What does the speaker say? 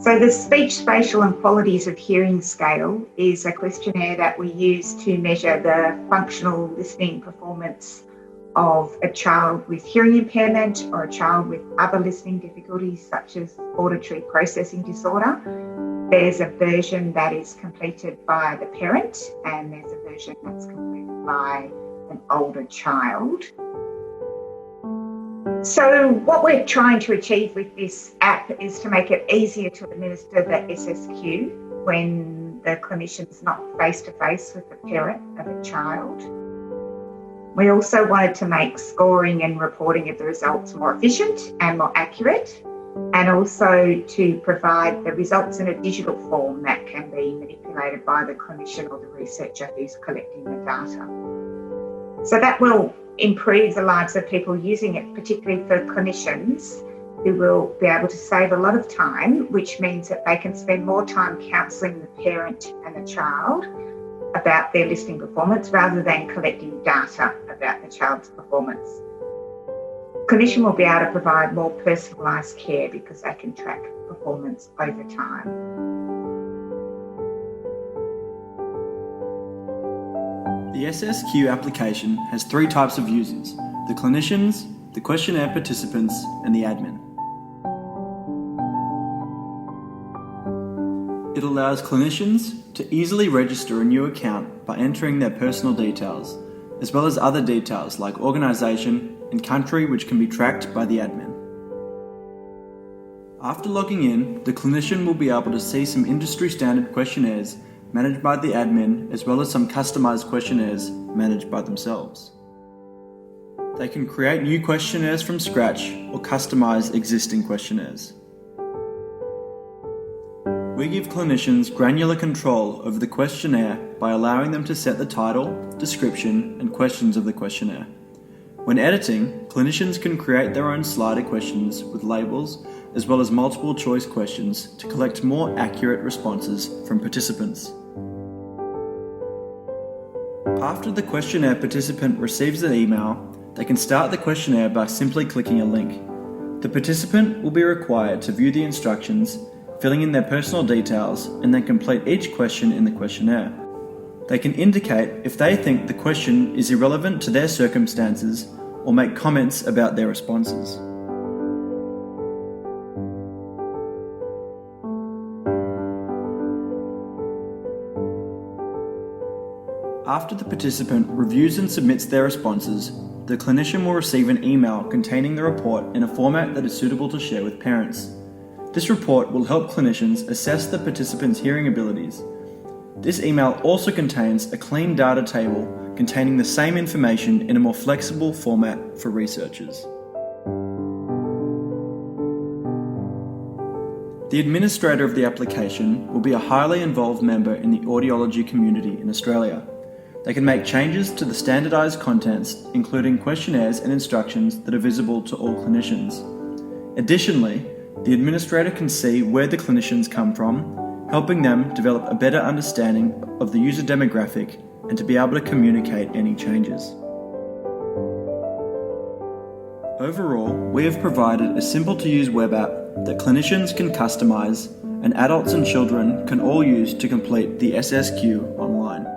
So the speech, spatial and qualities of hearing scale is a questionnaire that we use to measure the functional listening performance of a child with hearing impairment or a child with other listening difficulties such as auditory processing disorder. There's a version that is completed by the parent and there's a version that's completed by an older child. So what we're trying to achieve with this app is to make it easier to administer the SSQ when the clinician's not face-to-face with the parent of a child. We also wanted to make scoring and reporting of the results more efficient and more accurate, and also to provide the results in a digital form that can be manipulated by the clinician or the researcher who's collecting the data. So that will improve the lives of people using it, particularly for clinicians who will be able to save a lot of time, which means that they can spend more time counselling the parent and the child about their listening performance rather than collecting data about the child's performance. Clinician will be able to provide more personalised care because they can track performance over time. The SSQ application has three types of users: the clinicians, the questionnaire participants, and the admin. It allows clinicians to easily register a new account by entering their personal details, as well as other details like organisation and country, which can be tracked by the admin. After logging in, the clinician will be able to see some industry standard questionnaires managed by the admin, as well as some customised questionnaires managed by themselves. They can create new questionnaires from scratch or customise existing questionnaires. We give clinicians granular control over the questionnaire by allowing them to set the title, description, and questions of the questionnaire. When editing, clinicians can create their own slider questions with labels, as well as multiple choice questions to collect more accurate responses from participants. After the questionnaire participant receives an email, they can start the questionnaire by simply clicking a link. The participant will be required to view the instructions, filling in their personal details, and then complete each question in the questionnaire. They can indicate if they think the question is irrelevant to their circumstances or make comments about their responses. After the participant reviews and submits their responses, the clinician will receive an email containing the report in a format that is suitable to share with parents. This report will help clinicians assess the participant's hearing abilities. This email also contains a clean data table containing the same information in a more flexible format for researchers. The administrator of the application will be a highly involved member in the audiology community in Australia. They can make changes to the standardised contents, including questionnaires and instructions that are visible to all clinicians. Additionally, the administrator can see where the clinicians come from, helping them develop a better understanding of the user demographic and to be able to communicate any changes. Overall, we have provided a simple-to-use web app that clinicians can customise and adults and children can all use to complete the SSQ online.